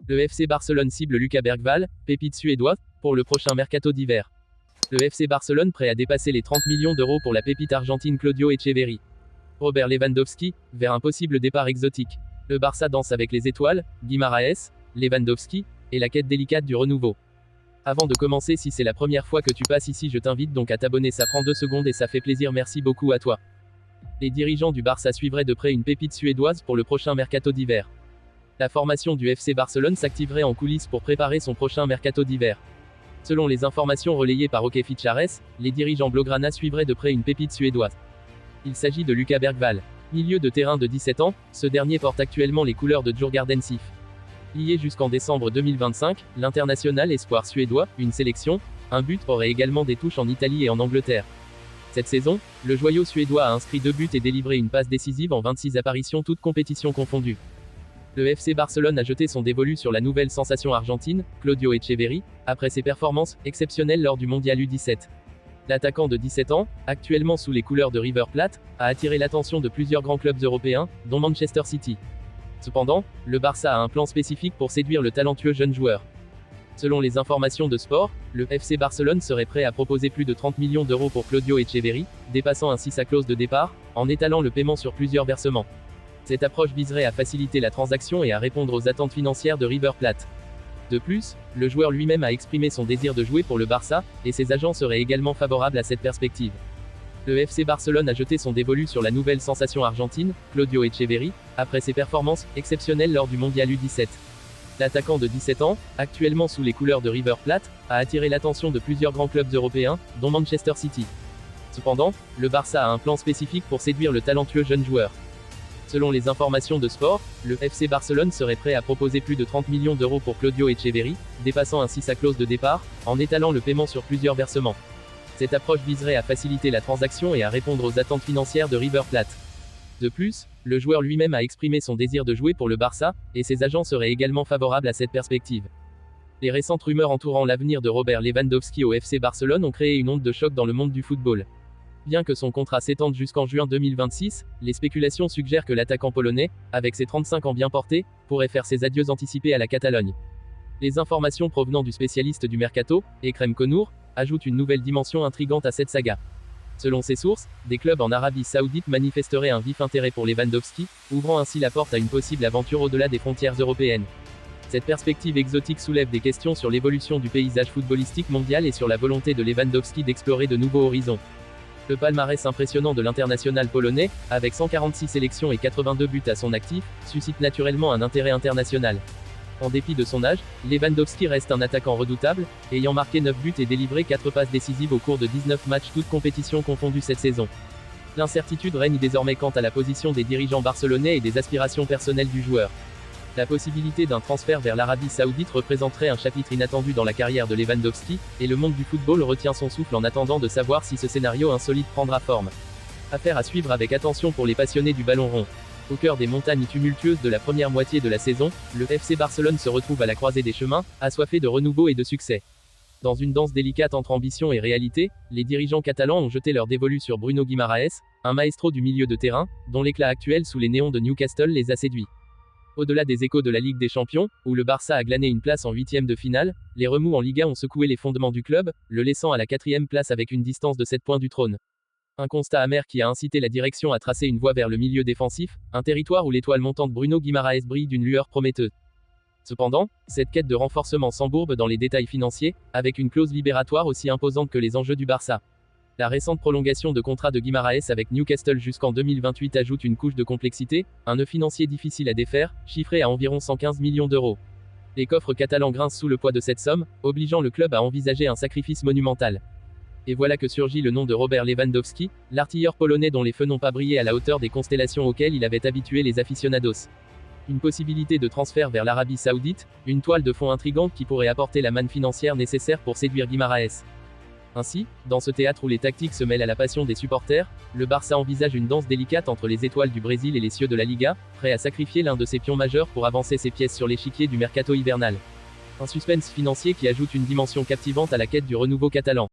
Le FC Barcelone cible Lucas Bergvall, pépite suédois, pour le prochain mercato d'hiver. Le FC Barcelone prêt à dépasser les 30 millions d'euros pour la pépite argentine Claudio Echeverri. Robert Lewandowski, vers un possible départ exotique. Le Barça danse avec les étoiles, Guimaraes, Lewandowski, et la quête délicate du renouveau. Avant de commencer, si c'est la première fois que tu passes ici, je t'invite donc à t'abonner, ça prend 2 secondes et ça fait plaisir, merci beaucoup à toi. Les dirigeants du Barça suivraient de près une pépite suédoise pour le prochain mercato d'hiver. La formation du FC Barcelone s'activerait en coulisses pour préparer son prochain mercato d'hiver. Selon les informations relayées par OK Fichares, les dirigeants blaugrana suivraient de près une pépite suédoise. Il s'agit de Lucas Bergvall. Milieu de terrain de 17 ans, ce dernier porte actuellement les couleurs de Djurgården SIF. Lié jusqu'en décembre 2025, l'international espoir suédois, une sélection, un but, aurait également des touches en Italie et en Angleterre. Cette saison, le joyau suédois a inscrit 2 buts et délivré une passe décisive en 26 apparitions toutes compétitions confondues. Le FC Barcelone a jeté son dévolu sur la nouvelle sensation argentine, Claudio Echeverri, après ses performances exceptionnelles lors du Mondial U17. L'attaquant de 17 ans, actuellement sous les couleurs de River Plate, a attiré l'attention de plusieurs grands clubs européens, dont Manchester City. Cependant, le Barça a un plan spécifique pour séduire le talentueux jeune joueur. Selon les informations de Sport, le FC Barcelone serait prêt à proposer plus de 30 millions d'euros pour Claudio Echeverri, dépassant ainsi sa clause de départ, en étalant le paiement sur plusieurs versements. Cette approche viserait à faciliter la transaction et à répondre aux attentes financières de River Plate. De plus, le joueur lui-même a exprimé son désir de jouer pour le Barça, et ses agents seraient également favorables à cette perspective. Le FC Barcelone a jeté son dévolu sur la nouvelle sensation argentine, Claudio Echeverri, après ses performances exceptionnelles lors du Mondial U17. L'attaquant de 17 ans, actuellement sous les couleurs de River Plate, a attiré l'attention de plusieurs grands clubs européens, dont Manchester City. Cependant, le Barça a un plan spécifique pour séduire le talentueux jeune joueur. Selon les informations de Sport, le FC Barcelone serait prêt à proposer plus de 30 millions d'euros pour Claudio Echeverri, dépassant ainsi sa clause de départ, en étalant le paiement sur plusieurs versements. Cette approche viserait à faciliter la transaction et à répondre aux attentes financières de River Plate. De plus, le joueur lui-même a exprimé son désir de jouer pour le Barça, et ses agents seraient également favorables à cette perspective. Les récentes rumeurs entourant l'avenir de Robert Lewandowski au FC Barcelone ont créé une onde de choc dans le monde du football. Bien que son contrat s'étende jusqu'en juin 2026, les spéculations suggèrent que l'attaquant polonais, avec ses 35 ans bien portés, pourrait faire ses adieux anticipés à la Catalogne. Les informations provenant du spécialiste du mercato, Ekrem Konour, ajoutent une nouvelle dimension intrigante à cette saga. Selon ses sources, des clubs en Arabie Saoudite manifesteraient un vif intérêt pour Lewandowski, ouvrant ainsi la porte à une possible aventure au-delà des frontières européennes. Cette perspective exotique soulève des questions sur l'évolution du paysage footballistique mondial et sur la volonté de Lewandowski d'explorer de nouveaux horizons. Le palmarès impressionnant de l'international polonais, avec 146 sélections et 82 buts à son actif, suscite naturellement un intérêt international. En dépit de son âge, Lewandowski reste un attaquant redoutable, ayant marqué 9 buts et délivré 4 passes décisives au cours de 19 matchs toutes compétitions confondues cette saison. L'incertitude règne désormais quant à la position des dirigeants barcelonais et des aspirations personnelles du joueur. La possibilité d'un transfert vers l'Arabie Saoudite représenterait un chapitre inattendu dans la carrière de Lewandowski, et le monde du football retient son souffle en attendant de savoir si ce scénario insolite prendra forme. Affaire à suivre avec attention pour les passionnés du ballon rond. Au cœur des montagnes tumultueuses de la première moitié de la saison, le FC Barcelone se retrouve à la croisée des chemins, assoiffé de renouveau et de succès. Dans une danse délicate entre ambition et réalité, les dirigeants catalans ont jeté leur dévolu sur Bruno Guimaraes, un maestro du milieu de terrain, dont l'éclat actuel sous les néons de Newcastle les a séduits. Au-delà des échos de la Ligue des Champions, où le Barça a glané une place en 8e de finale, les remous en Liga ont secoué les fondements du club, le laissant à la 4e place avec une distance de 7 points du trône. Un constat amer qui a incité la direction à tracer une voie vers le milieu défensif, un territoire où l'étoile montante Bruno Guimaraes brille d'une lueur prometteuse. Cependant, cette quête de renforcement s'embourbe dans les détails financiers, avec une clause libératoire aussi imposante que les enjeux du Barça. La récente prolongation de contrat de Guimaraes avec Newcastle jusqu'en 2028 ajoute une couche de complexité, un nœud financier difficile à défaire, chiffré à environ 115 millions d'euros. Les coffres catalans grincent sous le poids de cette somme, obligeant le club à envisager un sacrifice monumental. Et voilà que surgit le nom de Robert Lewandowski, l'artilleur polonais dont les feux n'ont pas brillé à la hauteur des constellations auxquelles il avait habitué les aficionados. Une possibilité de transfert vers l'Arabie Saoudite, une toile de fond intrigante qui pourrait apporter la manne financière nécessaire pour séduire Guimaraes. Ainsi, dans ce théâtre où les tactiques se mêlent à la passion des supporters, le Barça envisage une danse délicate entre les étoiles du Brésil et les cieux de la Liga, prêt à sacrifier l'un de ses pions majeurs pour avancer ses pièces sur l'échiquier du mercato hivernal. Un suspense financier qui ajoute une dimension captivante à la quête du renouveau catalan.